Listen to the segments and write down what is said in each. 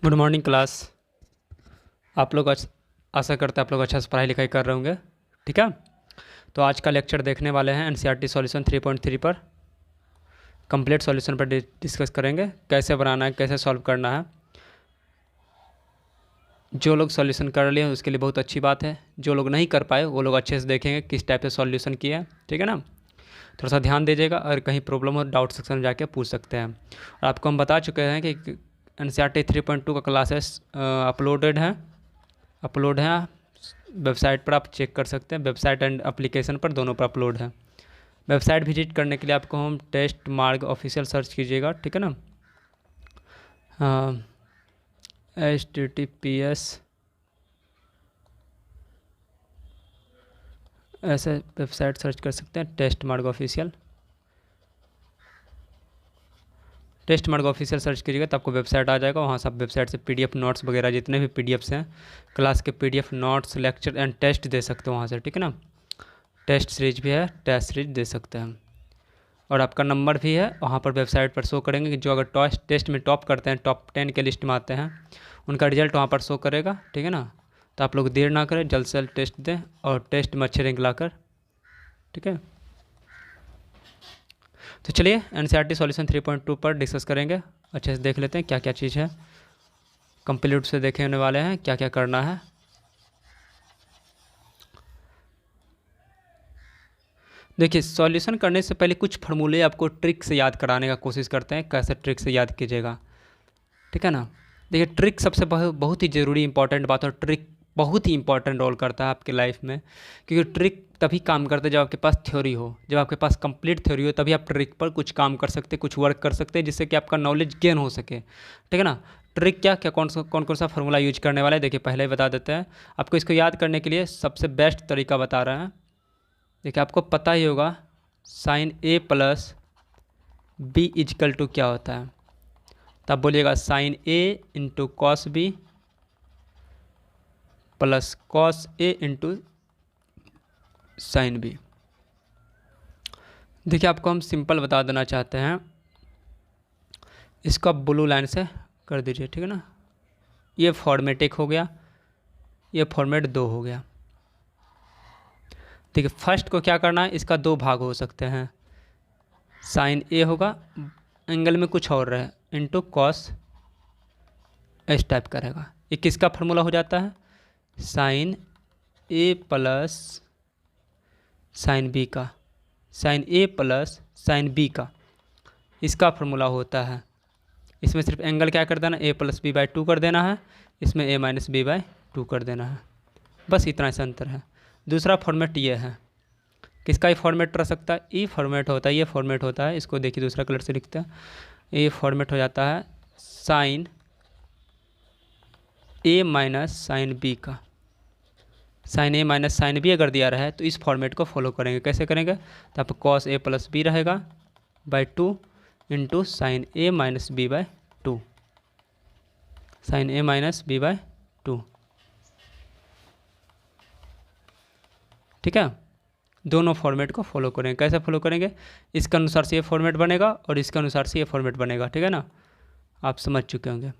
Good morning class. आप लोग आशा करते हैं आप लोग अच्छा से पढ़ाई लिखाई कर रहे होंगे। ठीक है, तो आज का लेक्चर देखने वाले हैं एनसीईआरटी सॉल्यूशन 3.3 पर। कंप्लीट सॉल्यूशन पर डिस्कस करेंगे, कैसे बनाना है, कैसे सॉल्व करना है। जो लोग सॉल्यूशन कर लिए हैं उसके लिए बहुत अच्छी बात है, जो लोग नहीं कर पाए वो लोग अच्छे से देखेंगे किस टाइप से सॉल्यूशन किया है। ठीक है ना, थोड़ा सा ध्यान दीजिएगा, और कहीं प्रॉब्लम हो डाउट सेक्शन में जाके पूछ सकते हैं। और आपको हम बता चुके हैं कि एनसीईआरटी 3.2 का क्लासेस अपलोड है वेबसाइट पर, आप चेक कर सकते हैं। वेबसाइट एंड एप्लीकेशन पर दोनों पर अपलोड है। वेबसाइट विजिट करने के लिए आपको हम टेस्ट मार्ग ऑफिशियल सर्च कीजिएगा। ठीक है ना, HTTPS ऐसे वेबसाइट सर्च कर सकते हैं, टेस्ट मार्ग ऑफिशियल सर्च कीजिएगा तो आपको वेबसाइट आ जाएगा। वहाँ से आप वेबसाइट से PDF नोट्स वगैरह जितने भी PDFs हैं क्लास के, PDF notes, lecture and test दे सकते हो वहाँ से। ठीक है ना, टेस्ट सीरीज भी है, टेस्ट सीरीज दे सकते हैं। और आपका नंबर भी है वहाँ पर वेबसाइट पर शो करेंगे कि जो अगर टेस्ट में टॉप करते हैं, टॉप 10 के लिस्ट में आते हैं, उनका रिजल्ट वहाँ पर शो करेगा। ठीक है ना, तो आप लोग देर ना करें, जल्द से जल्द टेस्ट दें और टेस्ट में अच्छे रैंक लाकर। ठीक है, तो चलिए एनसीईआरटी सॉल्यूशन 3.2 पर डिस्कस करेंगे। अच्छे से देख लेते हैं क्या क्या चीज़ है, कंप्लीट से देखने वाले हैं क्या क्या करना है। देखिए, सॉल्यूशन करने से पहले कुछ फार्मूले आपको ट्रिक से याद कराने का कोशिश करते हैं, कैसे ट्रिक से याद कीजिएगा। ठीक है ना, देखिए ट्रिक सबसे बहुत ही ज़रूरी इंपॉर्टेंट बात है, और ट्रिक बहुत ही इंपॉर्टेंट रोल करता है आपके लाइफ में, क्योंकि ट्रिक तभी काम करते हैं जब आपके पास थ्योरी हो, जब आपके पास कंप्लीट थ्योरी हो, तभी आप ट्रिक पर कुछ काम कर सकते, कुछ वर्क कर सकते हैं, जिससे कि आपका नॉलेज गेन हो सके। ठीक है ना, ट्रिक क्या क्या कौन सा फार्मूला यूज करने वाला है, देखिए पहले ही बता देते हैं आपको। इसको याद करने के लिए सबसे बेस्ट तरीका बता रहे हैं। देखिए आपको पता ही होगा sine A plus B equal to क्या होता है, तब बोलिएगा sine A into cos B plus cos A into sine B। देखिए आपको हम सिंपल बता देना चाहते हैं, इसको आप ब्लू लाइन से कर दीजिए। ठीक है ना, ये फॉर्मेट 1 हो गया, ये फॉर्मेट 2 हो गया। देखिए फर्स्ट को क्या करना है, इसका 2 भाग हो सकते हैं। साइन A होगा, एंगल में कुछ और रहे, इंटू कॉस इस टाइप का रहेगा। ये किसका फार्मूला हो जाता है, sine A plus sine B का, sine A plus sine B का, इसका फार्मूला होता है। इसमें सिर्फ एंगल क्या कर देना, A प्लस B बाई 2 कर देना है, इसमें A माइनस B बाई 2 कर देना है, बस इतना सा अंतर है। दूसरा फॉर्मेट ये है, किसका ये फॉर्मेट रह सकता है, ई फॉर्मेट होता है, ये फॉर्मेट होता है। इसको देखिए दूसरा कलर से लिखते हैं, ये फॉर्मेट हो जाता है sine A minus sine B का। Sine A minus sine B अगर दिया रहा है तो इस फॉर्मेट को फॉलो करेंगे। कैसे करेंगे, तो आपको कॉस A प्लस B रहेगा by 2 into sine A minus B by 2, sine A minus B by 2। ठीक है, दोनों फॉर्मेट को फॉलो करेंगे। कैसे फॉलो करेंगे, इसके अनुसार से ये फॉर्मेट बनेगा और इसके अनुसार से ये फॉर्मेट बनेगा। ठीक है ना, आप समझ चुके होंगे।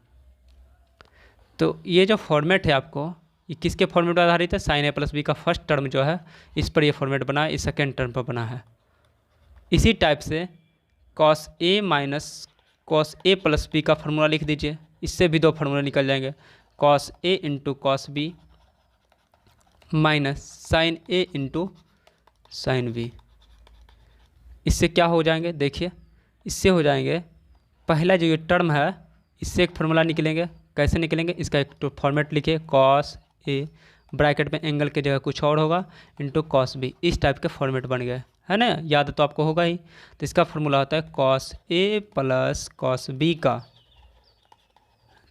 तो ये जो फॉर्मेट है आपको, ये किसके फॉर्मेट पर आधारित है, साइन A प्लस B का फर्स्ट टर्म जो है इस पर ये फॉर्मेट बना है, इस सेकेंड टर्म पर बना है। इसी टाइप से cos A minus cos A plus B का फार्मूला लिख दीजिए, इससे भी 2 फार्मूला निकल जाएंगे, cos A into cos B minus sine A into sine B। इससे क्या हो जाएंगे, देखिए इससे हो जाएंगे, पहला जो ये टर्म है इससे एक फार्मूला निकलेंगे। कैसे निकलेंगे, इसका एक तो फॉर्मेट लिखिए, कॉस A ब्रैकेट में एंगल की जगह कुछ और होगा इंटू कॉस B, इस टाइप के फॉर्मेट बन गए, है ना, याद तो आपको होगा ही। तो इसका फार्मूला होता है cos A plus cos B का।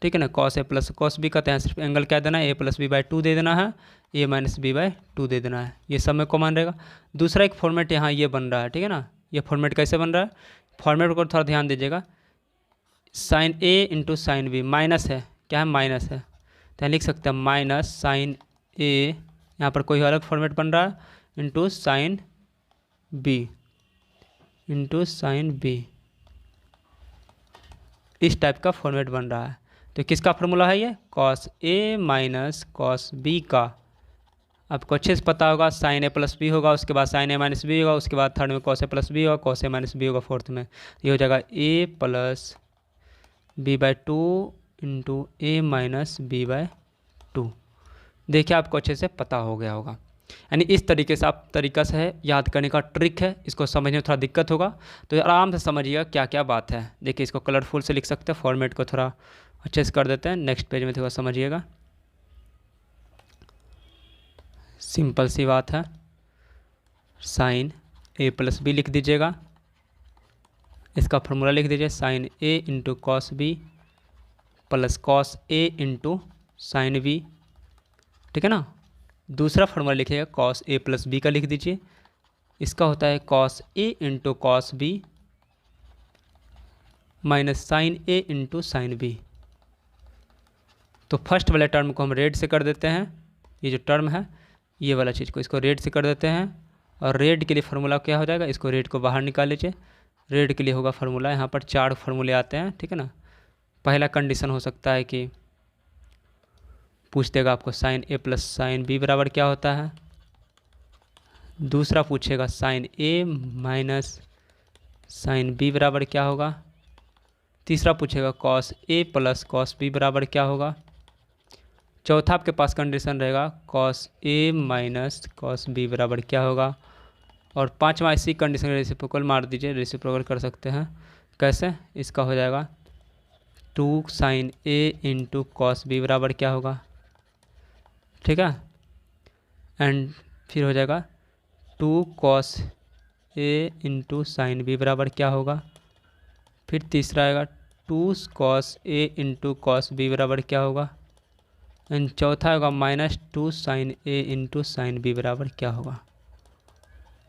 ठीक है ना, cos A plus cos B का, तो यहाँ सिर्फ एंगल क्या देना है, A प्लस B बाई 2 दे देना है, A माइनस B बाई 2 दे देना है, ये सब में कॉमन रहेगा। दूसरा एक फॉर्मेट यहाँ ये बन रहा है। ठीक है ना, ये फॉर्मेट कैसे बन रहा है, फॉर्मेट पर थोड़ा ध्यान दीजिएगा, sine A into sine B minus है, क्या है, माइनस है, तो यहाँ लिख सकते हैं माइनस साइन A, यहाँ पर कोई अलग फॉर्मेट बन रहा है, into sine B into sine B, इस टाइप का फॉर्मेट बन रहा है। तो किसका फार्मूला है ये, cos A minus cos B का। आपको अच्छे से पता होगा साइन ए प्लस बी होगा, उसके बाद साइन ए माइनस बी होगा, उसके बाद थर्ड में कॉस ए प्लस बी होगा, कॉस ए माइनस बी होगा फोर्थ में। ये हो जाएगा A plus B by two into A minus B by two. देखिए आपको अच्छे से पता हो गया होगा। यानी इस तरीके से आप तरीका से है याद करने का ट्रिक है, इसको समझने में थोड़ा दिक्कत होगा तो आराम से समझिएगा क्या क्या बात है। देखिए इसको कलरफुल से लिख सकते हैं, फॉर्मेट को थोड़ा अच्छे से कर देते हैं। नेक्स्ट पेज में थोड़ा समझिएगा, सिंपल सी बात है। साइन ए प्लस बी लिख दीजिएगा, इसका फॉर्मूला लिख दीजिए sine A into cos B plus cos A into sine B, ठीक है ना। दूसरा फॉर्मूला लिखिएगा कॉस ए प्लस बी का लिख दीजिए, इसका होता है cos A into cos B minus sine A into sine B. तो फर्स्ट वाले टर्म को हम रेड से कर देते हैं, ये जो टर्म है ये वाला चीज़ को इसको रेड से कर देते हैं। और रेड के लिए फार्मूला क्या हो जाएगा, इसको रेड को बाहर निकाल लीजिए। रेड के लिए होगा फार्मूला, यहाँ पर 4 फार्मूले आते हैं, ठीक है ना। पहला कंडीशन हो सकता है कि पूछ देगा आपको sign A plus sine B बराबर क्या होता है। दूसरा पूछेगा sign A minus sine B बराबर क्या होगा। तीसरा पूछेगा cos A plus cos B बराबर क्या होगा। चौथा आपके पास कंडीशन रहेगा cos A minus cos B बराबर क्या होगा। और पांचवा इसी कंडीशन रेसिप्रोकल मार दीजिए, रेसिप्रोकल कर सकते हैं कैसे, इसका हो जाएगा 2 sine A into cos B बराबर क्या होगा, ठीक है। एंड फिर हो जाएगा 2 cos A into sine B बराबर क्या होगा। फिर तीसरा आएगा 2 cos A into cos B बराबर क्या होगा। एंड चौथा होगा -2 sine A into sine B बराबर क्या होगा।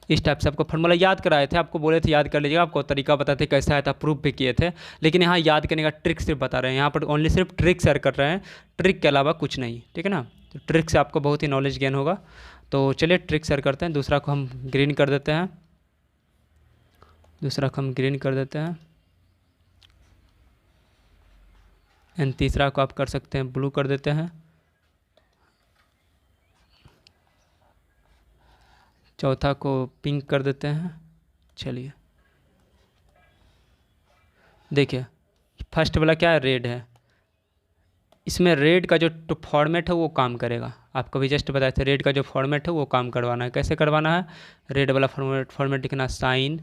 इस टाइप से आपको फार्मूला याद कराए थे, आपको बोले थे याद कर लीजिएगा, आपको तरीका बताते थे कैसे आया था, प्रूफ भी किए थे। लेकिन यहाँ याद करने का ट्रिक सिर्फ बता रहे हैं, यहाँ पर ओनली सिर्फ ट्रिक शेयर कर रहे हैं, ट्रिक के अलावा कुछ नहीं, ठीक है ना। तो ट्रिक से आपको बहुत ही नॉलेज गेन होगा। तो चलिए ट्रिक शेयर करते हैं। दूसरा को हम ग्रीन कर देते हैं, दूसरा को हम ग्रीन कर देते हैं। एंड तीसरा को आप कर सकते हैं ब्लू कर देते हैं। चौथा को पिंक कर देते हैं। चलिए देखिए फर्स्ट वाला क्या है, रेड है। इसमें रेड का जो फॉर्मेट है वो काम करेगा, आपको भी जस्ट बताया था रेड का जो फॉर्मेट है वो काम करवाना है। कैसे करवाना है, रेड वाला फॉर्मेट लिखना साइन,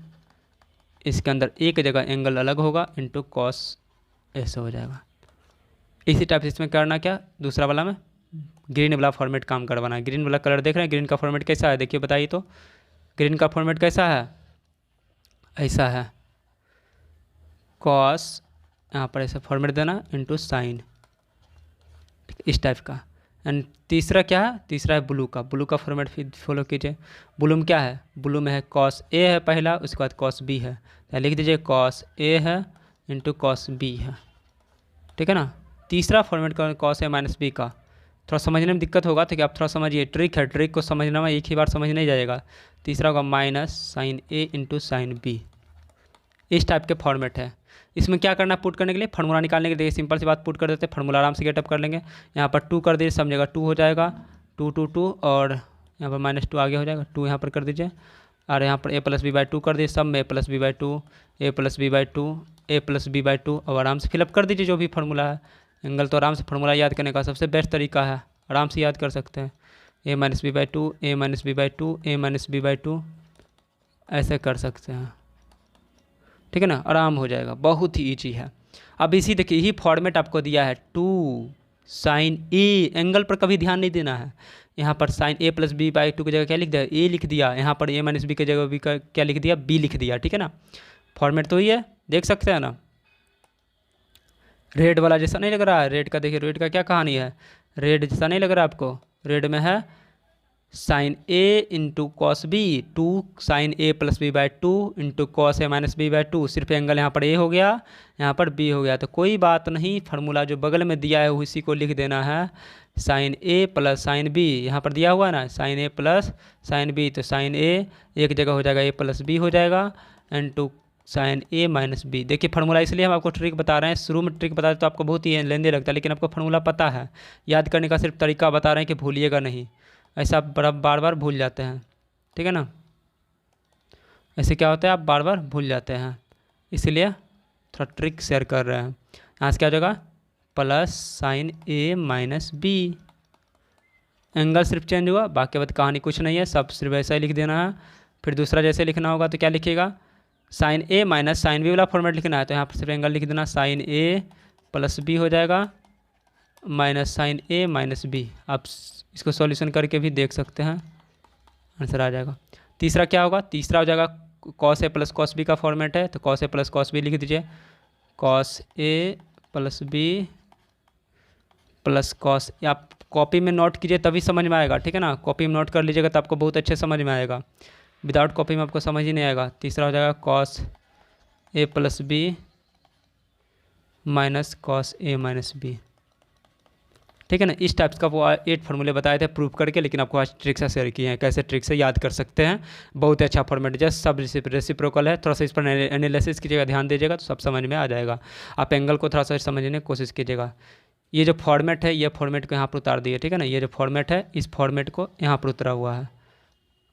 इसके अंदर एक जगह एंगल अलग होगा इंटू कॉस, ऐसे हो जाएगा। इसी टाइप से इसमें करना क्या, दूसरा वाला में ग्रीन वाला फॉर्मेट काम करवाना है। ग्रीन वाला कलर देख रहे हैं, ग्रीन का फॉर्मेट कैसा है देखिए बताइए तो। ग्रीन का फॉर्मेट कैसा है, ऐसा है कॉस, यहाँ पर ऐसा फॉर्मेट देना इंटू साइन, इस टाइप का। एंड तीसरा क्या है, तीसरा है ब्लू का, ब्लू का फॉर्मेट फिर फॉलो कीजिए। ब्लू में क्या है, ब्लू में है कॉस ए है पहला, उसके बाद कॉस बी है, तो लिख दीजिए कॉस ए है इंटू कॉस बी है, ठीक है ना। तीसरा फॉर्मेट का कॉस ए माइनस बी का, थोड़ा समझने में दिक्कत होगा तो कि आप थोड़ा समझिए, ट्रिक है, ट्रिक को समझना में एक ही बार समझ नहीं जाएगा। तीसरा होगा minus sine A into sine B, इस टाइप के फॉर्मेट है। इसमें क्या करना है, पुट करने के लिए फार्मूला निकालने के लिए सिंपल सी बात पुट कर देते हैं, फार्मूला आराम से गेटअप कर लेंगे। यहाँ पर 2 कर दीजिए, समझेगा 2 हो जाएगा, 2 2 2 और यहाँ पर -2 आगे हो जाएगा, 2 यहाँ पर कर दीजिए। और यहाँ पर a प्लस बी बाई 2 कर दीजिए, सब में a plus B by 2, a plus B by 2, a plus B by 2, और आराम से फिलअप कर दीजिए जो भी फार्मूला है। एंगल तो आराम से फार्मूला याद करने का सबसे बेस्ट तरीका है, आराम से याद कर सकते हैं। a minus B by 2, a minus B by 2, a minus B by 2, ऐसे कर सकते हैं, ठीक है ना, आराम हो जाएगा, बहुत ही ईजी है। अब इसी देखिए यही फॉर्मेट आपको दिया है 2 साइन ए, एंगल पर कभी ध्यान नहीं देना है। यहाँ पर sine A plus B by 2 की जगह क्या लिख दिया, ए लिख दिया, यहाँ पर a माइनस बी की जगह बी का क्या लिख दिया, बी लिख दिया, ठीक है ना। फॉर्मेट तो ही है, देख सकते हैं ना। रेड वाला जैसा नहीं लग रहा है, रेड का देखिए, रेड का क्या कहानी है, रेड जैसा नहीं लग रहा आपको। रेड में है sine A into cos B, 2 sine A plus B by 2 into cos A minus B by 2, सिर्फ एंगल यहाँ पर ए हो गया, यहाँ पर बी हो गया, तो कोई बात नहीं, फार्मूला जो बगल में दिया है उसी को लिख देना है, sine A plus sine B, यहाँ पर दिया हुआ है ना sine A plus sine B, तो साइन ए एक जगह हो जाएगा, ए प्लस बी हो जाएगा, and two sine A minus B. देखिए फार्मूला इसलिए हम आपको ट्रिक बता रहे हैं, शुरू में ट्रिक बता रहे तो आपको बहुत ही लेंदी लगता है, लेकिन आपको फार्मूला पता है, याद करने का सिर्फ तरीका बता रहे हैं कि भूलिएगा नहीं, ऐसा आप बार बार भूल जाते हैं, ठीक है ना। ऐसे क्या होता है, आप बार बार भूल जाते हैं, इसलिए थोड़ा ट्रिक शेयर कर रहे हैं। यहाँ से क्या हो जाएगा, plus sign A minus B, angle सिर्फ चेंज हुआ, बाकी बात कहानी कुछ नहीं है, सब सिर्फ ऐसा ही लिख देना है। फिर दूसरा जैसे लिखना होगा तो क्या लिखिएगा, sign A minus sine B वाला फॉर्मेट लिखना है, तो यहाँ पर सिर्फ एंगल लिख देना, साइन ए प्लस बी हो जाएगा minus sine A minus B. आप इसको सॉल्यूशन करके भी देख सकते हैं, आंसर आ जाएगा। तीसरा क्या होगा, तीसरा हो जाएगा cos A plus cos B का फॉर्मेट है, तो cos A plus cos B लिख दीजिए, cos A plus B plus cos, आप कॉपी में नोट कीजिए तभी समझ में आएगा, ठीक है ना। कॉपी में नोट कर लीजिएगा तो आपको बहुत अच्छे समझ में आएगा, विदाउट कॉपी में आपको समझ ही नहीं आएगा। तीसरा हो जाएगा cos A plus B minus cos A minus B, ठीक है ना। इस टाइप्स का वो 8 फार्मूले बताए थे प्रूफ करके, लेकिन आपको आज ट्रिक से शेयर किए हैं, कैसे ट्रिक से याद कर सकते हैं। बहुत अच्छा फॉर्मेट है, जस्ट सब रेसिप्रोकल है, थोड़ा सा इस पर एनालिसिस कीजिएगा, ध्यान दीजिएगा तो सब समझ में आ जाएगा। आप एंगल को थोड़ा सा समझने की कोशिश कीजिएगा। ये जो फॉर्मेट है, ये फॉर्मेट को यहाँ पर उतार दिए, ठीक है ना। ये जो फॉर्मेट है, इस फॉर्मेट को यहाँ पर उतरा हुआ है,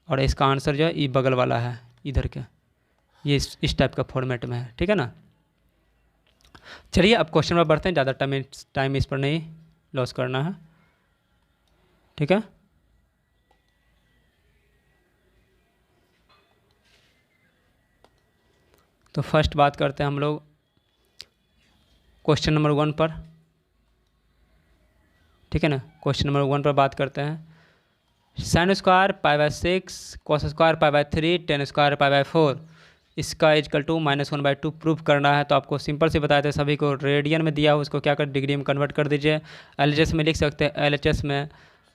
और इसका आंसर जो है ये बगल वाला है इधर के, ये इस टाइप का फॉर्मेट में है, ठीक है ना। चलिए अब क्वेश्चन में बढ़ते हैं, ज़्यादा टाइम इस पर नहीं लॉस करना है, ठीक है। तो फर्स्ट बात करते हैं हम लोग क्वेश्चन नंबर 1 पर, ठीक है ना। क्वेश्चन नंबर 1 पर बात करते हैं। Sine square pi by 6 cos square pi by 3 ten square pi by 4 इसका इक्वल टू -1/2 प्रूफ करना है। तो आपको सिंपल से बताए थे, सभी को रेडियन में दिया हो, उसको क्या कर डिग्री में कन्वर्ट कर दीजिए। LHS में लिख सकते हैं, LHS में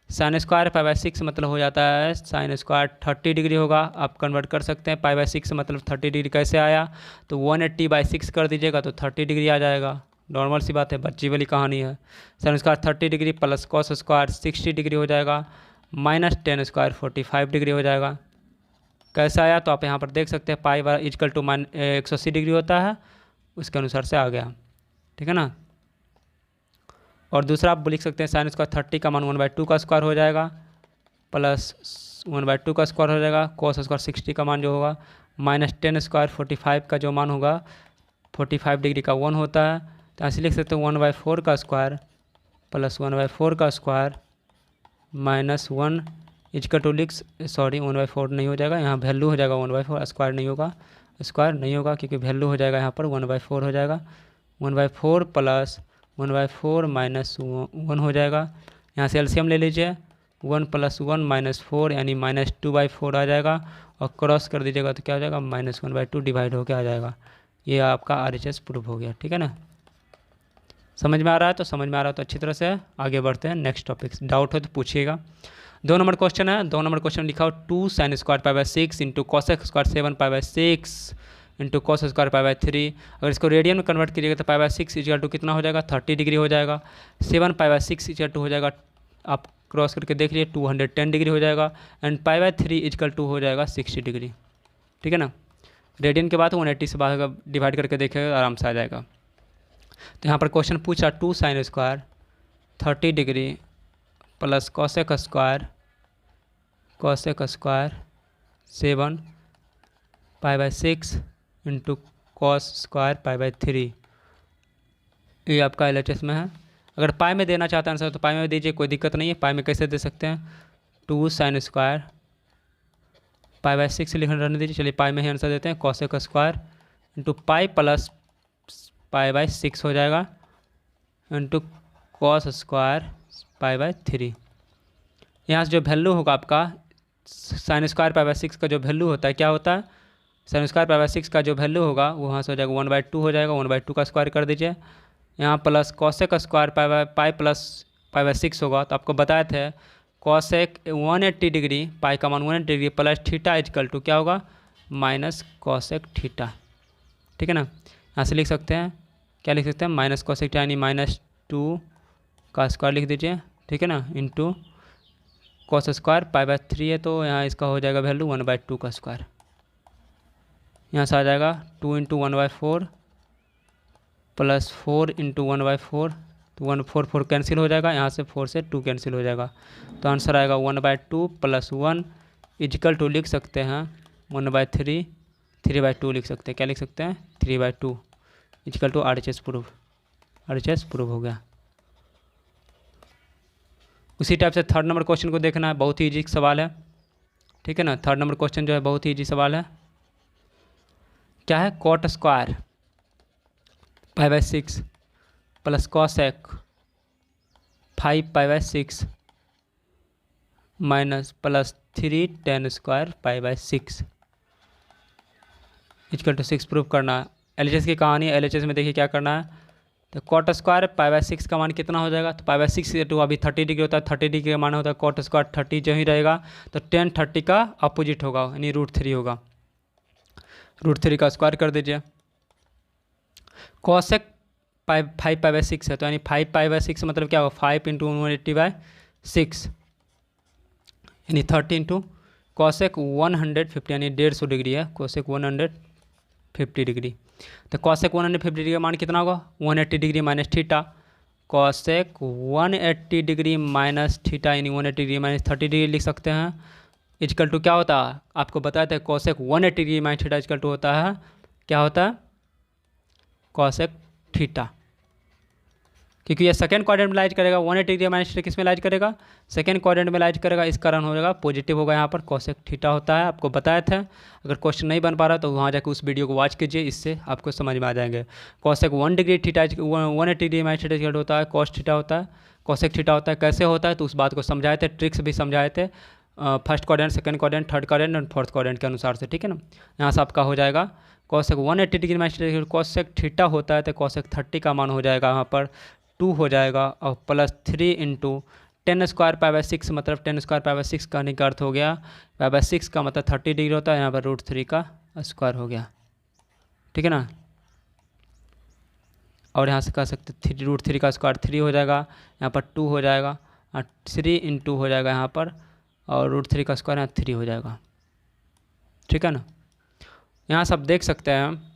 साइन स्क्वायर पाई बाय 6 मतलब हो जाता है साइन स्क्वायर 30 डिग्री होगा, आप कन्वर्ट कर सकते हैं। पाई बाय 6 मतलब 30 डिग्री कैसे आया, तो 180/6 कर दीजिएगा तो 30 डिग्री आ जाएगा, नॉर्मल सी बात है, बच्ची वाली कहानी है। Sine square 30 degree plus cos square 60 degree हो जाएगा, माइनस टेन स्क्वायर 45 डिग्री हो जाएगा। कैसा आया, तो आप यहाँ पर देख सकते हैं पाई बार इक्वल टू 180 डिग्री होता है, उसके अनुसार से आ गया, ठीक है ना। और दूसरा आप लिख सकते हैं साइन स्क्वायर 30 का मान 1/2 का स्क्वायर हो जाएगा, प्लस 1/2 का स्क्वायर हो जाएगा, कॉस स्क्वायर 60 का मान जो होगा, माइनस टेन स्क्वायर 45 का जो मान होगा 45 डिग्री का 1 होता है, तो ऐसे लिख सकते हैं 1/4 का स्क्वायर प्लस 1/4 का स्क्वायर माइनस 1 इजकल टू लिख, सॉरी 1/4 नहीं हो जाएगा, यहाँ वैल्यू हो जाएगा 1/4, स्क्वायर नहीं होगा, स्क्वायर नहीं होगा क्योंकि वैल्यू हो जाएगा यहाँ पर 1/4 हो जाएगा, 1/4 प्लस 1/4 माइनस 1 हो जाएगा। यहाँ से एलसीएम ले लीजिए, 1 + 1 -4 यानी -2/4 आ जाएगा, और क्रॉस कर दीजिएगा तो क्या हो जाएगा -1/2 डिवाइड होकर आ जाएगा। ये आपका RHS प्रूफ हो गया, ठीक है ना। समझ में आ रहा है तो समझ में आ रहा है तो अच्छी तरह से आगे बढ़ते हैं नेक्स्ट टॉपिक। डाउट हो तो पूछिएगा। 2 नंबर क्वेश्चन है, 2 नंबर क्वेश्चन लिखा हो 2 sin square pi by 6 into cosec square 7 pi by 6 into cos square pi by 3। अगर इसको रेडियन में कन्वर्ट कीजिएगा तो पाई बाय 6 इक्वल टू कितना हो जाएगा 30 डिग्री हो जाएगा, 7 पाई बाय 6 इक्वल टू हो जाएगा, आप क्रॉस करके देख लीजिए 210 डिग्री हो जाएगा, and pi by 3 equal to हो जाएगा 60 डिग्री, ठीक है ना। रेडियन के बाद 180 से बाद डिवाइड करके देखेगा आराम से आ जाएगा। तो यहाँ पर क्वेश्चन पूछा 2 sin square 30 degree plus cosec square 7 pi by 6 into cos square pi by 3, ये आपका LHS में है। अगर पाई में देना चाहते हैं आंसर तो पाई में दीजिए, कोई दिक्कत नहीं है। पाई में कैसे दे सकते हैं, 2 sin स्क्वायर पाई बाय 6 लिखना रहने दीजिए, चलिए पाई में ही आंसर देते हैं, cosec square into pi plus pi by 6 हो जाएगा into cos square pi by 3। यहाँ से जो वैल्यू होगा आपका साइन स्क्वायर पाई बाय 6 का जो वैल्यू होता है क्या होता है, साइन स्क्वायर पाई बाय 6 का जो वैल्यू होगा वो वहाँ से हो जाएगा 1/2 हो जाएगा, 1/2 का स्क्वायर कर दीजिए। यहाँ plus cosec square pi plus pi by 6 होगा, तो आपको बताए थे कॉसेक 180 डिग्री, पाई का मान 180 degree plus theta equal to क्या होगा माइनस कॉसेक थीटा, ठीक है ना। यहाँ से लिख सकते हैं, क्या लिख सकते हैं, माइनस कॉसेक थीटा यानी -2 का स्क्वायर लिख दीजिए, ठीक है ना, into cos square pi by 3 है तो यहाँ इसका हो जाएगा वैल्यू 1/2 का स्क्वायर, यहाँ से आ जाएगा 2 इंटू 1/4 प्लस 4 इंटू 1/4, तो 1/4 कैंसिल हो जाएगा, यहाँ से 4 से 2 कैंसिल हो जाएगा, तो आंसर आएगा 1/2 प्लस 1 इजिकल टू लिख सकते हैं 1/3, 3/2 लिख सकते हैं, क्या लिख सकते हैं 3/2 equal to RHS proof, RHS proof हो गया। उसी टाइप से थर्ड नंबर क्वेश्चन को देखना है, बहुत ही ईजी सवाल है, ठीक है ना। थर्ड नंबर क्वेश्चन जो है बहुत ही ईजी सवाल है। क्या है, cot square π/6 plus cosec 5π/6 minus plus 3 tan square π/6 equal to 6 proof करना है। LHS की कहानी है, LHS में देखिए क्या करना है, तो कॉट स्क्वायर π/6 का मान कितना हो जाएगा, तो π/6 टू अभी 30 डिग्री होता है, 30 डिग्री का मान होता है कॉट स्क्वायर 30 जो ही रहेगा, तो tan 30 का अपोजिट होगा यानी √3 होगा, √3 का स्क्वायर कर दीजिए। कॉसेक 5π/6 है, तो यानी 5π/6 मतलब क्या होगा 5 इंटू 180/6 यानी 30 इंटू कॉसेक 150 यानी 150 डिग्री है, कॉसेक 150 डिग्री, तो कॉसेक 150 डिग्री का मान कितना होगा 180 degree minus theta, cosec 180 degree minus theta यानी 180 डिग्री माइनस 30 डिग्री लिख सकते हैं, इक्वल टू क्या होता है, आपको बताया था cosec 180 degree minus theta equal to होता है, क्या होता है कॉसेक थीटा, क्योंकि ये सेकंड क्वाड्रेंट में लाइज करेगा, 180 डिग्री माइनस थीटा किस में लाइज करेगा, सेकंड क्वाड्रेंट में लाइज करेगा, इस कारण हो जाएगा पॉजिटिव होगा, यहाँ पर कॉसेक थीटा होता है, आपको बताया था। अगर क्वेश्चन नहीं बन पा रहा तो वहाँ जाकर उस वीडियो को वॉच कीजिए, इससे आपको समझ में आ जाएंगे। Cosec 1 degree theta 180 degree minus theta equal होता है कॉस थीटा होता है, कॉसेक थीटा होता है, कैसे होता है तो उस बात को समझाए थे, ट्रिक्स भी समझाए थे, first quadrant, second quadrant, third quadrant और फोर्थ क्वाड्रेंट के अनुसार से, ठीक है ना। यहाँ से आपका हो जाएगा cosec 180 degree minus theta cosec theta होता है, तो कॉसेक 30 का मान हो जाएगा यहाँ पर 2 हो जाएगा, और प्लस 3 इंटू tan स्क्वायर π/6 मतलब tan स्क्वायर π/6 का का अर्थ हो गया, π/6 का मतलब 30 डिग्री होता है, यहाँ पर √3 का स्क्वायर हो गया, ठीक है ना। और यहाँ से कह सकते √3 का स्क्वायर 3 हो जाएगा, यहाँ पर 2 हो जाएगा, और 3 इंटू हो जाएगा यहाँ पर, और √3 का स्क्वायर यहाँ 3 हो जाएगा, ठीक है ना। यहाँ से आप देख सकते हैं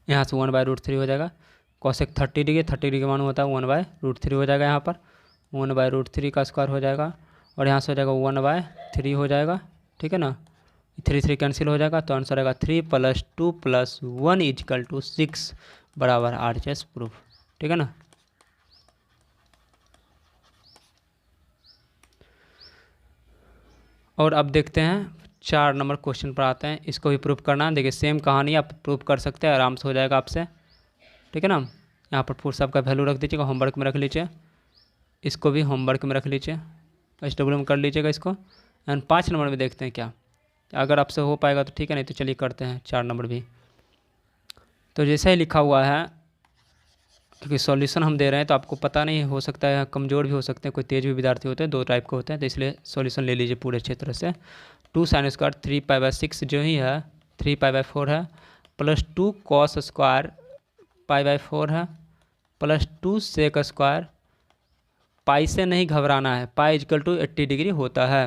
यहाँ से 1/√3 हो जाएगा, कॉसेक 30 डिग्री का मान होता है 1/√3 हो जाएगा, यहाँ पर 1/√3 का स्क्वायर हो जाएगा, और यहाँ से हो जाएगा 1/3 हो जाएगा, ठीक है ना, 3 कैंसिल हो जाएगा, तो आंसर आएगा 3 + 2 + 1 इक्वल टू 6 बराबर RHS प्रूफ, ठीक है ना। और अब देखते हैं 4 नंबर क्वेश्चन पर आते हैं, इसको भी प्रूफ करना है। देखिए सेम कहानी आप प्रूफ कर सकते हैं, आराम से हो जाएगा आपसे, ठीक है ना। यहाँ पर फुल सब का वैल्यू रख दीजिएगा, होमवर्क में रख लीजिए, इसको भी होमवर्क में रख लीजिए, SW में कर लीजिएगा इसको। एंड 5 नंबर में देखते हैं क्या, अगर आपसे हो पाएगा तो ठीक है, नहीं तो चलिए करते हैं 4 नंबर भी। तो जैसा ही लिखा हुआ है, क्योंकि सॉल्यूशन हम दे रहे हैं तो आपको पता नहीं हो सकता है, कमज़ोर भी हो सकते हैं, कोई तेज भी विद्यार्थी होते हैं, 2 टाइप के होते हैं, तो इसलिए सॉल्यूशन ले लीजिए पूरे अच्छे तरह से। 2 sin स्क्वायर 3π/6 जो ही है 3π/4 है, प्लस 2 cos स्क्वायर π/4 है, प्लस 2 sec स्क्वायर, पाई से नहीं घबराना है, पाई इक्वल टू 80 डिग्री होता है,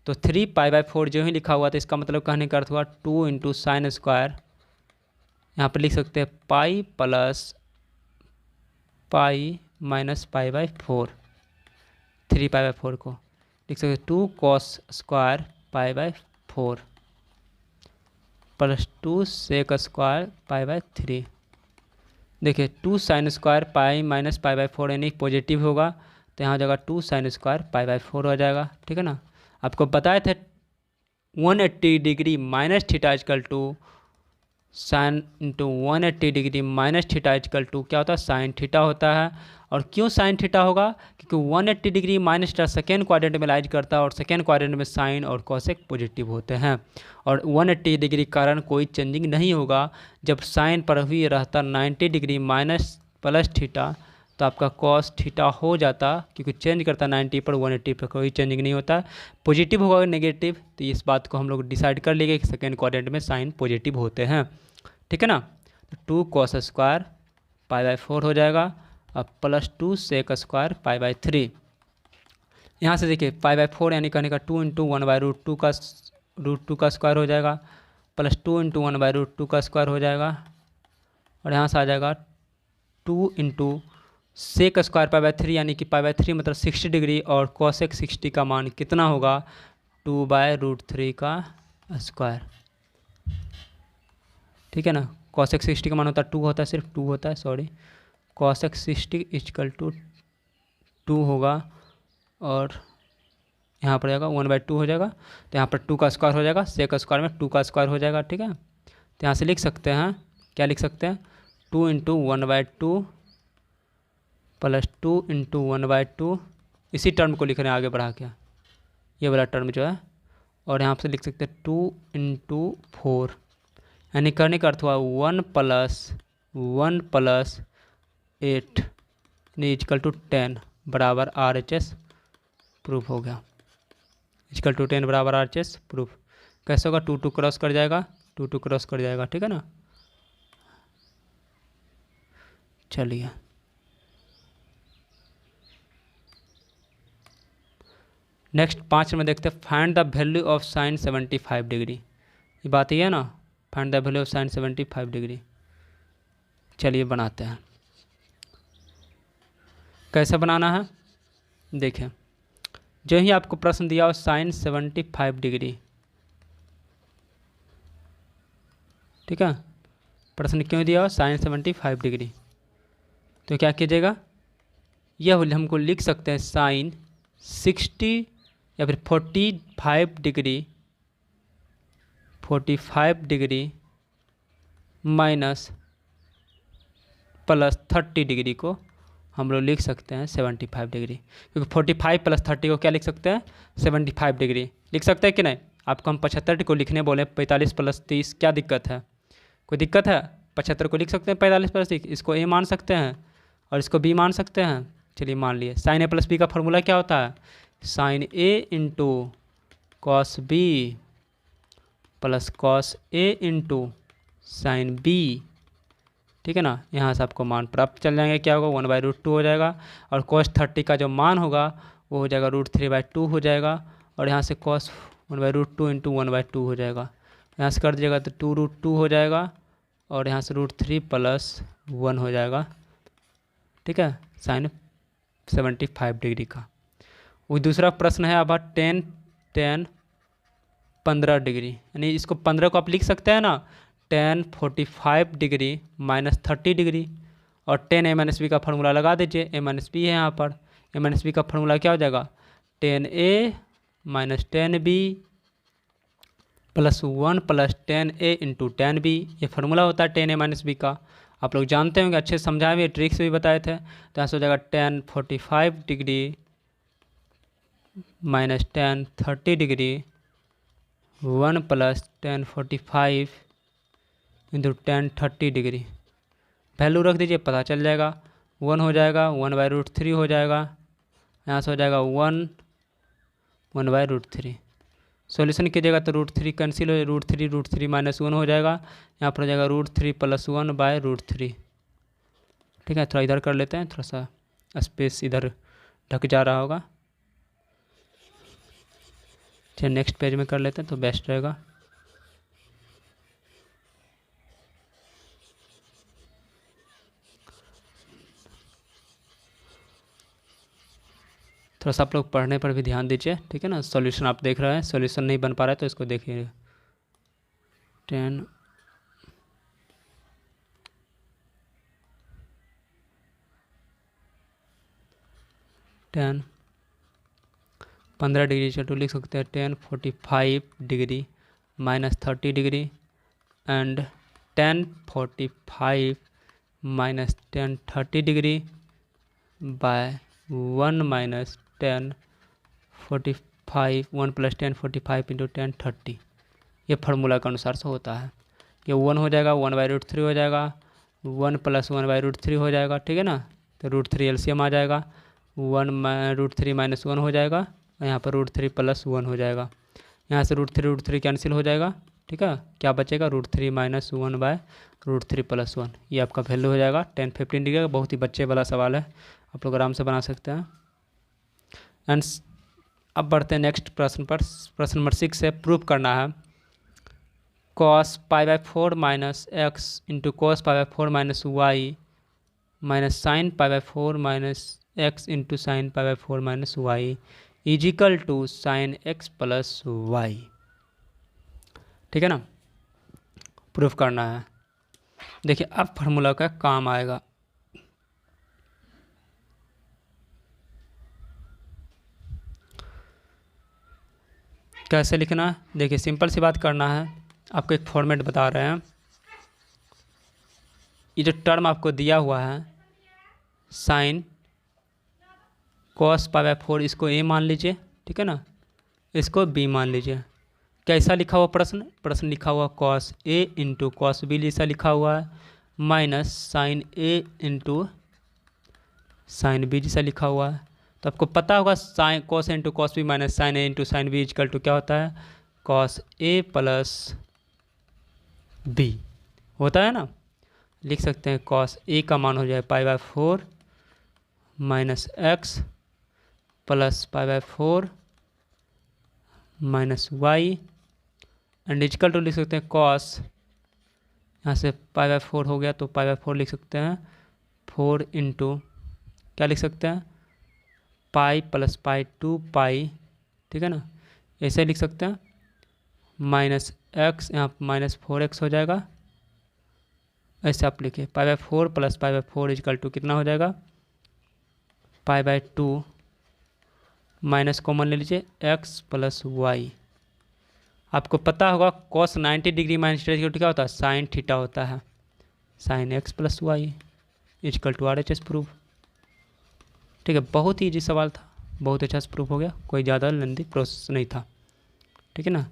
तो 3π/4 जो ही लिखा हुआ था, इसका मतलब कहने का अर्थ हुआ 2 इंटू साइन स्क्वायर, यहाँ पर लिख सकते हैं पाई प्लस पाई माइनस π/4, 3π/4 को लिख सकते 2 cos square π/4 plus 2 sec square π/3। देखिए 2 sin स्क्वायर पाई माइनस π/4 यानी पॉजिटिव होगा, तो यहाँ जगह 2 sin स्क्वायर π/4 हो जाएगा, ठीक है ना। आपको बताए थे 180 degree minus theta equal to sine into 180 degree minus theta equal to क्या होता है साइन थीटा होता है। और क्यों साइन थीटा होगा, क्योंकि 180 degree minus theta second quadrant में लाइज करता है, और सेकेंड क्वाड्रेंट में साइन और कॉसेक पॉजिटिव होते हैं, और 180 डिग्री कारण कोई चेंजिंग नहीं होगा। जब साइन पर भी रहता 90 डिग्री माइनस प्लस थीटा, तो आपका कॉस थीटा हो जाता, क्योंकि चेंज करता 90 पर 180 पर कोई चेंजिंग नहीं होता। पॉजिटिव होगा नेगेटिव, तो इस बात को हम लोग डिसाइड कर लेंगे कि सेकेंड क्वाड्रेंट में साइन पॉजिटिव होते हैं, ठीक है ना। तो 2 cos स्क्वायर π/4 हो जाएगा। अब +2 सेक स्क्वायर π/3। यहाँ से देखिए π/4 यानी कहने का 2 × 1/√2 का √2 का स्क्वायर हो जाएगा, +2 × 1/√2 का स्क्वायर हो जाएगा, और यहाँ से आ जाएगा 2 × सेक स्क्वायर π/3 यानी कि π/3 मतलब 60 डिग्री, और कॉसेक 60 का मान कितना होगा 2/√3 का स्क्वायर। ठीक है ना, कॉसेक 60 का मान होता है 2 होता है, सिर्फ 2 होता है, सॉरी, कॉसेक 60 = 2 होगा, और यहाँ पर जाएगा 1/2 हो जाएगा, तो यहाँ पर 2 का स्क्वायर हो जाएगा, सेक स्क्वायर में 2 का स्क्वायर हो जाएगा। ठीक है, तो यहाँ से लिख सकते हैं, क्या लिख सकते हैं, 2 × 1/2 + 2 × 1/2, इसी टर्म को लिख रहे हैं आगे बढ़ा के, ये वाला टर्म जो है, और यहाँ से लिख सकते हैं 2 × 4 यानी करने का अर्थ हुआ 1 + 8 = 10 बराबर RHS प्रूफ हो गया, = 10 बराबर RHS प्रूफ। कैसे होगा, 2 क्रॉस कर जाएगा, 2 क्रॉस कर जाएगा। ठीक है ना, चलिए नेक्स्ट 5 में देखते हैं, find the value of sine 75 degree. ये बात ही है ना, find the value of sine 75 degree. चलिए बनाते हैं, कैसे बनाना है देखें। जो ही आपको प्रश्न दिया हो साइन 75 डिग्री, ठीक है, प्रश्न क्यों दिया हो साइन 75 डिग्री, तो क्या कीजिएगा, यह हमको लिख सकते हैं साइन 60 या फिर 45 डिग्री माइनस +30 डिग्री को हम लोग लिख सकते हैं 75 डिग्री, क्योंकि 45 + 30 को क्या लिख सकते हैं 75 डिग्री लिख सकते हैं कि नहीं। आपको हम 75 को लिखने बोले, 45 + 30, क्या दिक्कत है, कोई दिक्कत है, 75 को लिख सकते हैं 45 + 30, इसको ए मान सकते हैं और इसको बी मान सकते हैं। चलिए मान लिए, साइन A + B का फॉर्मूला क्या होता है, sine A × cos B + cos A × sine B। ठीक है ना, यहाँ से आपको मान प्राप्त चल जाएंगे, क्या होगा 1/√2 हो जाएगा, और cos 30 का जो मान होगा वो हो जाएगा √3/2 हो जाएगा, और यहाँ से cos 1/√2 × 1/2 हो जाएगा, यहाँ से कर दीजिएगा तो 2√2 हो जाएगा, और यहाँ से √3 + 1 हो जाएगा। ठीक है, साइन 75 डिग्री का। वो दूसरा प्रश्न है अब 10 15 डिग्री, यानी इसको 15 को आप लिख सकते हैं ना, 10 45 डिग्री माइनस 30 डिग्री, और 10 A - B का फार्मूला लगा दीजिए, A - B है यहाँ पर, A - B का फार्मूला क्या हो जाएगा 10A - 10B + 1 + 10A × 10B, ये फार्मूला होता है 10 A - B का, आप लोग जानते होंगे, अच्छे से समझाए हुए, ट्रिक्स भी बताए थे। तो यहाँ से हो जाएगा 10 45 degree minus 10 30 degree 1 + 10 45 × 10 30 degree, value रख दीजिए, पता चल जाएगा, 1 हो जाएगा, 1/√3 हो जाएगा, यहाँ से हो जाएगा 1/√3। सॉल्यूशन कीजिएगा तो √3 कैंसिल हो, √3 -1 हो जाएगा, यहाँ पर हो जाएगा √3 + 1/√3। ठीक है, थोड़ा इधर कर लेते हैं, थोड़ा सा स्पेस इधर ढक जा रहा होगा। चलिए नेक्स्ट पेज में कर लेते हैं तो बेस्ट रहेगा। थोड़ा सा आप लोग पढ़ने पर भी ध्यान दीजिए, ठीक है ना। सॉल्यूशन आप देख रहे हैं, सॉल्यूशन नहीं बन पा रहा है तो इसको देखिए। 15 डिग्री चलो लिख सकते हैं 10 45 degree minus 30 degree and 10 45 minus 10 30 degree by 1 minus 10 45 1 + 10 45 × 10 30, ये फार्मूला के अनुसार से होता है। ये 1 हो जाएगा, 1/√3 हो जाएगा, 1 + 1/√3 हो जाएगा, ठीक है ना। तो √3 एलसीएम आ जाएगा, 1/√3 -1 हो जाएगा, और यहाँ पर √3 + 1 हो जाएगा। यहाँ से √3 कैंसिल हो जाएगा, ठीक है, क्या बचेगा √3 माइनस 1 बाय √3 + 1, ये आपका वैल्यू हो जाएगा 10-15 डिग्री का। बहुत ही बच्चे वाला सवाल है, आप लोग आराम से बना सकते हैं। एंड अब बढ़ते हैं नेक्स्ट प्रश्न पर। प्रश्न नंबर 6 है, प्रूव करना है cos π/4 minus x into cos π/4 minus y minus sine π/4 minus x into sine π/4 minus y equal to sine x plus y. ठीक है ना, प्रूफ करना है। देखिए अब फार्मूला का काम आएगा। कैसे लिखना है, देखिए सिंपल सी बात करना है। आपको एक फॉर्मेट बता रहे हैं। ये जो टर्म आपको दिया हुआ है साइन cos π/4, इसको a मान लीजिए, ठीक है ना, इसको b मान लीजिए। कैसा लिखा हुआ प्रश्न लिखा हुआ cos a into cos b जैसा लिखा हुआ है, minus sine a into sine b जैसा लिखा हुआ है। तो आपको पता होगा sine cos a into cos b minus sine a into sine b equal to क्या होता है, cos a प्लस b होता है ना। लिख सकते हैं cos a का मान हो जाए π/4 minus x plus π/4 minus y and equal to लिख सकते हैं cos, यहाँ से π/4 हो गया तो π/4 लिख सकते हैं 4 इंटू क्या लिख सकते हैं पाई प्लस पाई 2 पाई, ठीक है ना, ऐसे लिख सकते हैं माइनस एक्स, यहाँ माइनस 4x हो जाएगा। ऐसे आप लिखिए π/4 प्लस π/4 इक्वल टू कितना हो जाएगा π/2 माइनस कॉमन ले लीजिए x प्लस वाई। आपको पता होगा cos 90 डिग्री माइनस क्या होता है, साइन थीटा होता है, sine x plus y equal to RHS proof. ठीक है, बहुत ही इजी सवाल था, बहुत अच्छा से प्रूफ हो गया, कोई ज़्यादा लेंथी प्रोसेस नहीं था। ठीक है ना।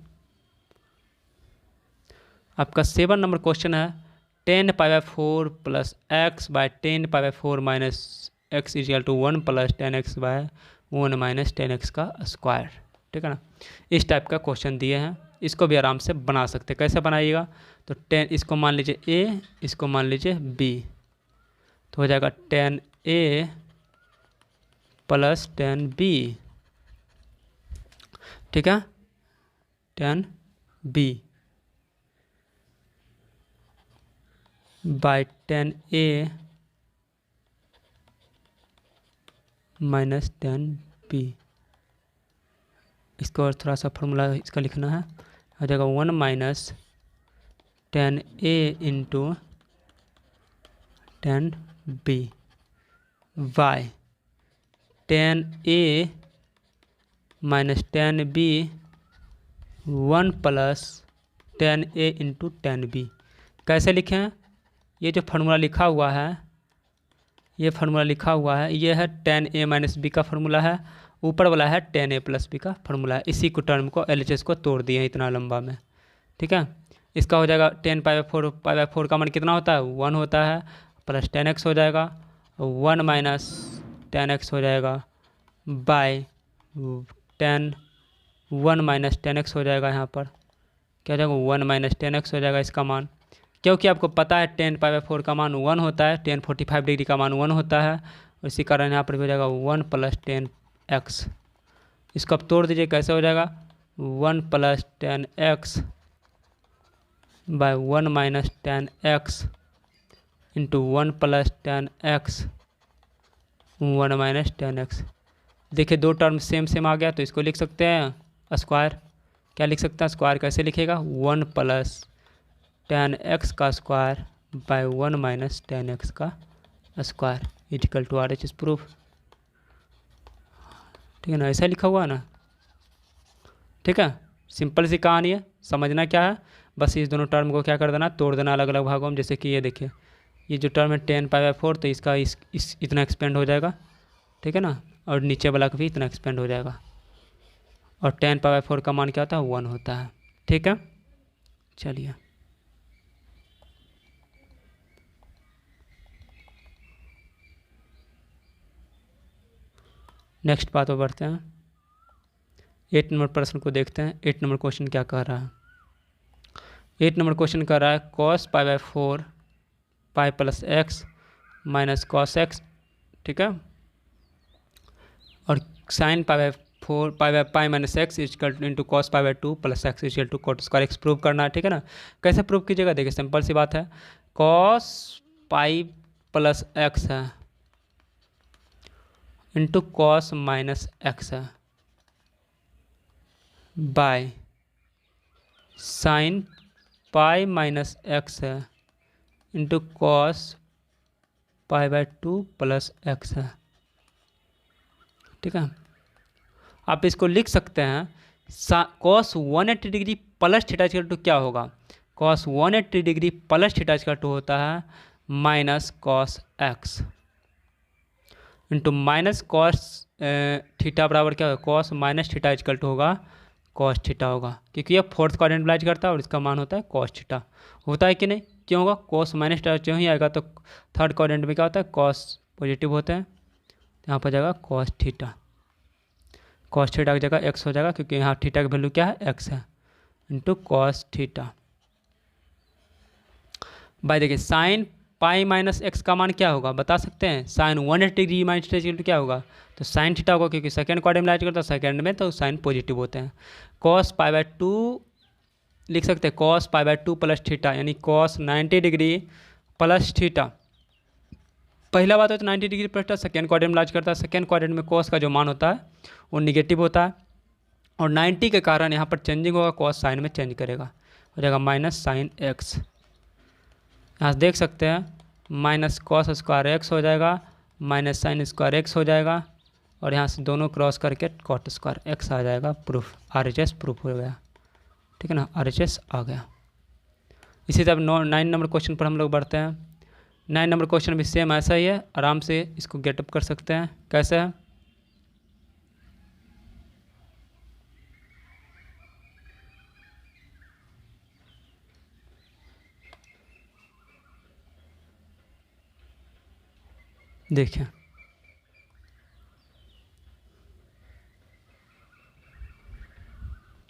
आपका 7 नंबर क्वेश्चन है 10 π/4 plus x by 10 π/4 minus x equal to 1 plus 10x by 1 minus 10x का स्क्वायर। ठीक है ना, इस टाइप का क्वेश्चन दिए हैं, इसको भी आराम से बना सकते हैं। कैसे बनाइएगा, तो 10 इसको मान लीजिए a, इसको मान लीजिए b, तो हो जाएगा 10a प्लस 10b, ठीक है, 10b by 10a minus 10b। इसको और थोड़ा सा फॉर्मूला इसका लिखना है, हो जाएगा 1 minus 10a into 10b by 10a minus 10b 1 plus 10a into 10b। कैसे लिखें, ये जो फार्मूला लिखा हुआ है, ये फार्मूला लिखा हुआ है, ये है 10a माइनस b का फार्मूला है, ऊपर वाला है 10a प्लस b का फार्मूला है। इसी को टर्म को LHS को तोड़ दिए इतना लंबा में। ठीक है, इसका हो जाएगा 10 π/4 का मान कितना होता है 1 होता है, प्लस 10x हो जाएगा, 1 माइनस 10x हो जाएगा बाय 10, 1 माइनस 10x हो जाएगा, यहाँ पर क्या हो जाएगा 1 माइनस 10x हो जाएगा इसका मान, क्योंकि आपको पता है 10 π/4 का मान 1 होता है, 10 45 डिग्री का मान 1 होता है, इसी कारण यहाँ पर हो जाएगा 1 प्लस 10x। इसको आप तोड़ दीजिए, कैसे हो जाएगा 1 plus 10x by 1 minus 10x into 1 plus 10x 1 minus 10x। देखिए दो टर्म सेम आ गया, तो इसको लिख सकते हैं स्क्वायर। क्या लिख सकते हैं स्क्वायर, कैसे लिखेगा 1 प्लस 10x का स्क्वायर बाय 1 माइनस 10x का square equal to RHS proof. ठीक है ना, ऐसा लिखा हुआ है ना। ठीक है, सिंपल सी कहानी है, समझना क्या है, बस इस दोनों टर्म को क्या कर देना, तोड़ देना अलग अलग भागों में। जैसे कि ये देखिए, ये जो टर्म है 10 π/4, तो इसका इस इतना एक्सपेंड हो जाएगा, ठीक है ना, और नीचे वाला का भी इतना एक्सपेंड हो जाएगा, और 10 π/4 का मान क्या होता है 1 होता है। ठीक है, चलिए नेक्स्ट बात पर बढ़ते हैं। 8 नंबर प्रश्न को देखते हैं। 8 नंबर क्वेश्चन क्या कह रहा है, 8 नंबर क्वेश्चन कर रहा है cos pi by 4 pi plus x minus cos x, ठीक है, और sine pi by 4 pi by pi minus x equal into cos pi by 2 plus x equal to cot square x prove करना है, ठीक है ना। कैसे प्रूव कीजिएगा, देखिए सिंपल सी बात है, कॉस पाई प्लस एक्स है इंटू कॉस माइनस एक्स है by sine pi minus x है into cos pi by 2 plus x है, ठीक है। आप इसको लिख सकते हैं cos 180 degree plus theta equal to क्या होगा, cos 180 degree plus theta equal to होता है minus cos x into minus cos theta बराबर क्या होगा, cos minus theta equal to होगा कॉस थीटा होगा, क्योंकि ये फोर्थ क्वाड्रेंट बिलाइज करता है और इसका मान होता है कॉस थीटा। होता है कि नहीं, क्यों होगा, कॉस माइनस थीटा क्यों ही आएगा, तो थर्ड क्वाड्रेंट में क्या होता है, कॉस पॉजिटिव होते हैं, यहाँ पर जाएगा कॉस थीटा, कॉस थीटा की जगह एक्स हो जाएगा, क्योंकि यहाँ थीटा की वैल्यू क्या है, एक्स है, इंटू कॉस थीटा बाय, देखिए साइन पाई माइनस एक्स का मान क्या होगा बता सकते हैं, साइन 180 डिग्री माइनस थीटा क्या होगा, तो साइन थीटा होगा, क्योंकि सेकंड क्वाड्रेंट में करता है सेकंड में, तो साइन पॉजिटिव होते हैं। कॉस पाई बाई 2 लिख सकते हैं, cos pi by 2 plus theta, यानी कॉस 90 डिग्री प्लस थीटा। पहला बात है तो 90 degree plus theta second quadrant में करता है, सेकेंड क्वाड्रेंट में कॉस का जो मान होता है वो निगेटिव होता है, और 90 के कारण यहाँ पर चेंजिंग होगा, कॉस साइन में चेंज करेगा, हो जाएगा माइनस साइन एक्स। यहाँ देख सकते हैं माइनस कॉस स्क्वायर एक्स हो जाएगा, माइनस साइन स्क्वायर एक्स हो जाएगा, और यहाँ से दोनों क्रॉस करके कॉट स्क्वायर एक्स आ जाएगा, प्रूफ RHS प्रूफ हो गया, ठीक है ना, RHS आ गया। इसी तरह 9 नंबर क्वेश्चन पर हम लोग बढ़ते हैं। 9 नंबर क्वेश्चन भी सेम ऐसा ही है, आराम से इसको गेटअप कर सकते हैं, कैसे है, देखिए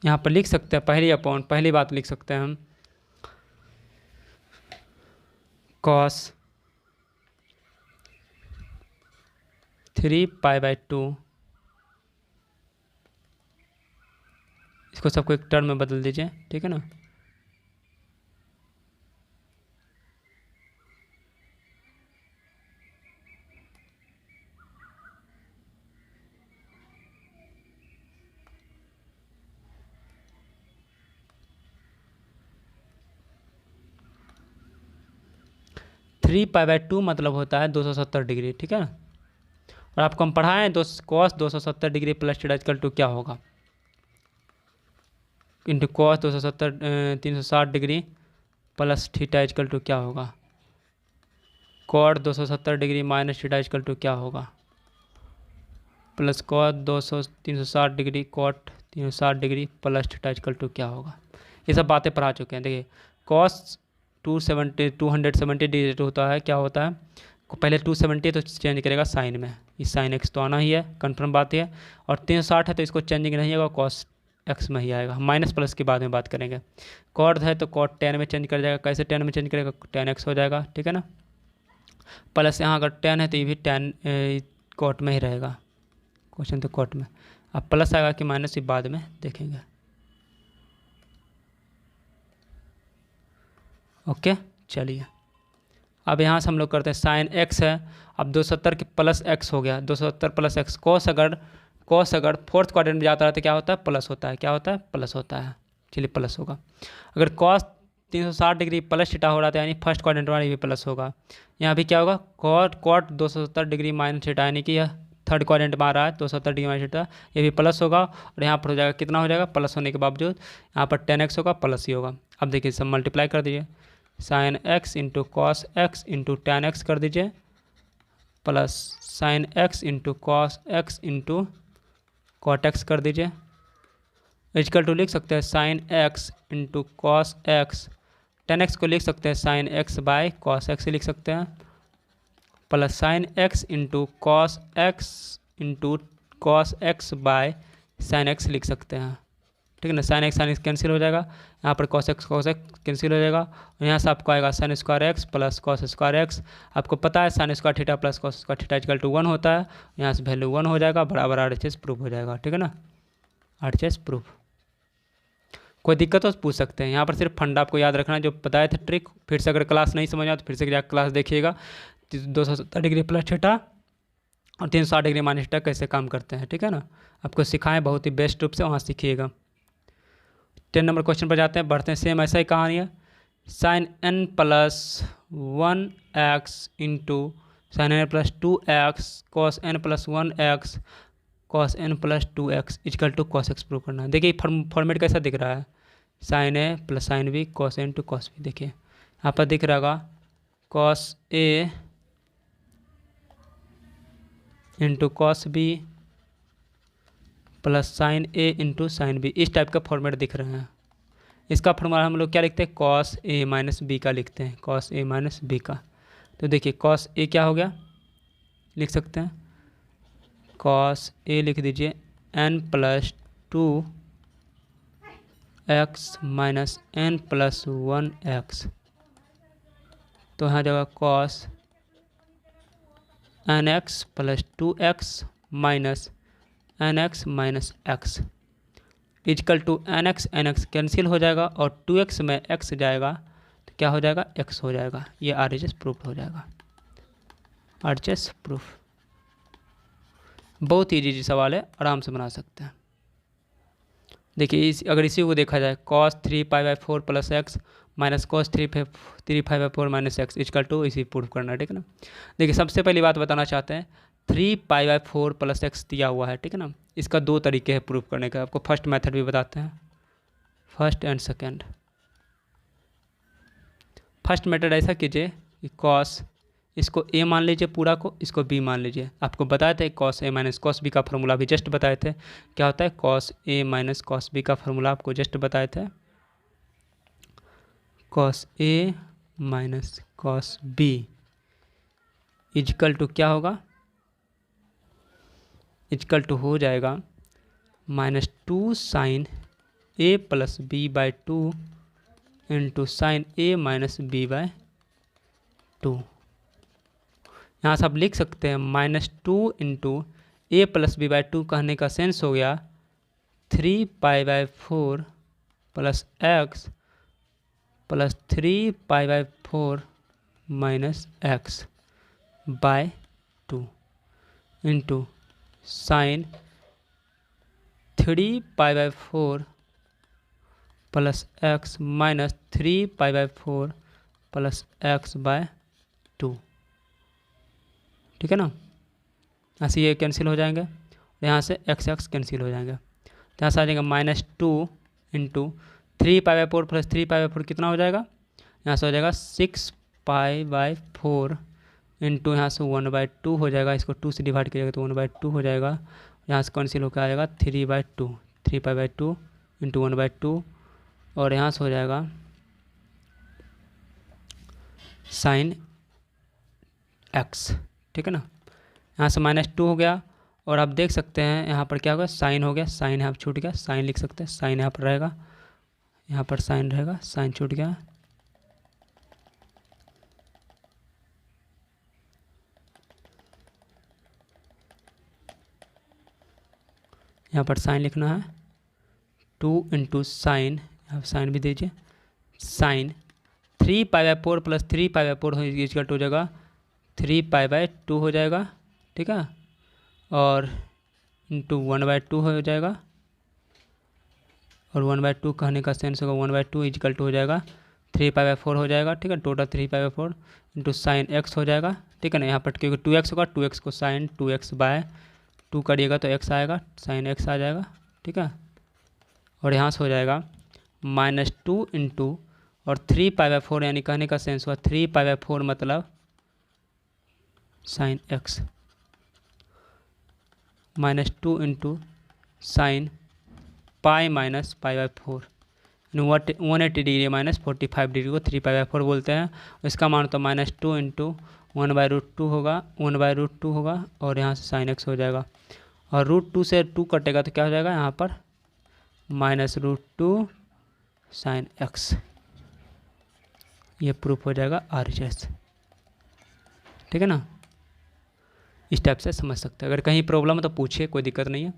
यहाँ पर लिख सकते हैं, पहली बात लिख सकते हैं हम, कॉस 3 पाई बाई 2, इसको सबको एक टर्म में बदल दीजिए, ठीक है ना, थ्री पाई बाई 2 मतलब होता है 270 डिग्री, ठीक है ना। और आपको हम पढ़ाएं cos 270 degree plus theta equal to क्या होगा, into cos 270 360 degree plus theta equal to क्या होगा, cot 270 degree minus theta equal to क्या होगा, plus cos 360 degree cot 360 degree plus theta equal to क्या होगा। ये सब बातें पढ़ा चुके हैं। देखिए कॉस 270 डिग्री होता है, क्या होता है, पहले 270 तो चेंज करेगा साइन में, इस साइन एक्स तो आना ही है, कंफर्म बात है, और 360 है तो इसको चेंजिंग नहीं होगा, कॉस एक्स में ही आएगा, माइनस प्लस की बाद में बात करेंगे। कॉट है तो कॉट 10 में चेंज कर जाएगा, कैसे 10 में चेंज करेगा, 10x हो जाएगा, ठीक है ना, प्लस यहाँ अगर 10 है तो ये भी 10 कॉट में ही रहेगा, क्वेश्चन तो कॉट में, अब प्लस आएगा कि माइनस ये बाद में देखेंगे। ओके चलिए, अब यहाँ से हम लोग करते हैं साइन एक्स है, अब 270 के प्लस एक्स हो गया, 270 प्लस एक्स, कॉस अगर फोर्थ क्वाड्रेंट में जाता है तो क्या होता है, प्लस होता है, क्या होता है, प्लस होता है, चलिए प्लस होगा। अगर कॉस 360 डिग्री प्लस थीटा हो रहा था, यानी फर्स्ट क्वाड्रेंट वाला भी प्लस होगा। यहाँ भी क्या होगा, कॉट 270 डिग्री माइनस थीटा, यानी कि यह थर्ड क्वाड्रेंट में आ रहा है 270 डिग्री माइनस थीटा, ये भी प्लस होगा, और यहाँ पर हो जाएगा कितना हो जाएगा, प्लस होने के बावजूद यहाँ पर 10x होगा, प्लस ही होगा। अब देखिए सब मल्टीप्लाई कर दीजिए, sine x into cos x into 10x कर दीजिए, plus sine x into cos x into cot x कर दीजिए, इक्वल टू लिख सकते हैं sine x into cos x, 10x को लिख सकते हैं sine x by cos x लिख सकते हैं, plus sine x into cos x by sine x लिख सकते हैं। ठीक है ना। साइन एक्स कैंसिल हो जाएगा, यहाँ पर कॉस एक्स कैंसिल हो जाएगा, और यहाँ से आपको आएगा sine square x plus cos square x. आपको पता है sine square theta plus cos square theta equal to 1 होता है, यहाँ से वैल्यू 1 हो जाएगा, बराबर RHS प्रूफ हो जाएगा, ठीक है ना, RHS प्रूफ। कोई दिक्कत हो तो पूछ सकते हैं। यहाँ पर सिर्फ फंडा आपको याद रखना है, जो बताए थे ट्रिक। फिर से अगर क्लास नहीं समझ आए तो फिर से जाकर क्लास देखिएगा। 270 डिग्री प्लस थीटा और 360 डिग्री माइनस थीटा कैसे काम करते हैं, ठीक है ना, आपको सिखाएं बहुत ही बेस्ट रूप से, वहाँ सीखिएगा। 10 नंबर क्वेश्चन पर जाते हैं, बढ़ते हैं। सेम ऐसा ही कहानी है। Sine n plus 1x into sine n plus 2x cos n plus 1x cos n plus 2x equal to cos x prove करना है। देखिए फॉर्मेट कैसा दिख रहा है, sine a plus sine b cos n to cos b। देखिए यहाँ पर दिख रहा होगा cos a into cos b plus sine a into sine b, इस टाइप का फॉर्मेट दिख रहे हैं। इसका फॉर्मूला हम लोग क्या लिखते हैं, कॉस a माइनस बी का लिखते हैं, कॉस a माइनस बी का। तो देखिए कॉस a क्या हो गया, लिख सकते हैं कॉस a लिख दीजिए n plus 2x minus n plus 1x। तो यहाँ जाएगा cos nx plus 2x minus nx minus x equal to nx cancel हो जाएगा, और 2x में x जाएगा तो क्या हो जाएगा, x हो जाएगा। ये RHS प्रूफ हो जाएगा, RHS प्रूफ। बहुत ईजी सवाल है, आराम से बना सकते हैं। देखिए अगर इसी को देखा जाए, cos 3π/4 plus x minus cos 3π/4 minus x equal to, इसी प्रूफ करना है, ठीक है ना। देखिए सबसे पहली बात बताना चाहते हैं, 3π/4 प्लस एक्स दिया हुआ है, ठीक है ना। इसका 2 तरीके हैं प्रूफ करने का, आपको फर्स्ट मेथड भी बताते हैं, first and second. First method ऐसा कीजिए कि cos, इसको a मान लीजिए पूरा को, इसको b मान लीजिए। आपको बताए थे cos a minus cos b का फॉर्मूला भी जस्ट बताए थे, क्या होता है cos a minus cos b का फॉर्मूला आपको जस्ट बताए थे, cos a minus cos b equal to क्या होगा, इजकल टू हो जाएगा -2 sine a plus b/2 into sine a minus b/2। यहाँ से आप लिख सकते हैं -2 इंटू a प्लस b/2 कहने का सेंस हो गया 3π/4 plus x plus 3π/4 minus x by 2 into sine 3π/4 plus x minus 3π/4 plus x by 2, ठीक है ना। यहाँ से ये कैंसिल हो जाएंगे, यहाँ से x कैंसिल हो जाएंगे, तो यहाँ से आ जाएगा -2 इंटू 3π/4 प्लस 3π/4 कितना हो जाएगा, यहाँ से हो जाएगा 6π/4 इंटू यहाँ से 1/2 हो जाएगा, इसको 2 से डिवाइड कीजिएगा तो 1/2 हो जाएगा, यहाँ से कैंसिल होकर आ जाएगा 3/2, 3π/2 इंटू 1/2, और यहाँ से हो जाएगा साइन x, ठीक है ना। यहाँ से -2 हो गया, और आप देख सकते हैं यहाँ पर क्या होगा, साइन हो गया, साइन यहाँ पर छूट गया, साइन लिख सकते हैं, साइन यहाँ पर रहेगा, यहाँ पर साइन रहेगा, साइन छूट गया, यहाँ पर साइन लिखना है 2 इंटू साइन, यहाँ पर साइन भी दीजिए, साइन 3π/4 प्लस 3π/4 इक्वल टू हो जाएगा 3π/2 हो जाएगा, ठीक है, और इंटू 1/2 हो जाएगा, और 1/2 कहने का सेंस होगा 1/2 इक्वल टू हो जाएगा 3π/4 हो जाएगा, ठीक है, टोटल 3π/4 इंटू साइन x हो जाएगा, ठीक है ना। यहाँ पर क्योंकि 2x होगा, 2x को साइन 2x/2 करिएगा तो x आएगा, साइन x आ जाएगा, ठीक है, और यहाँ से हो जाएगा -2 इंटू और 3π/4 यानी कहने का सेंस हुआ 3π/4 मतलब sine x, -2 into sine pi minus π/4, 180 degree minus 45 degree को 3π/4 बोलते हैं। इसका मान तो -2 इंटू 1/√2 होगा, 1/√2 होगा, और यहाँ से साइन x हो जाएगा, और √2 से 2 कटेगा तो क्या हो जाएगा, यहाँ पर -√2 sin x, ये प्रूफ हो जाएगा RHS। ठीक है ना, इस टाइप से समझ सकते हैं। अगर कहीं प्रॉब्लम है तो पूछिए, कोई दिक्कत नहीं है।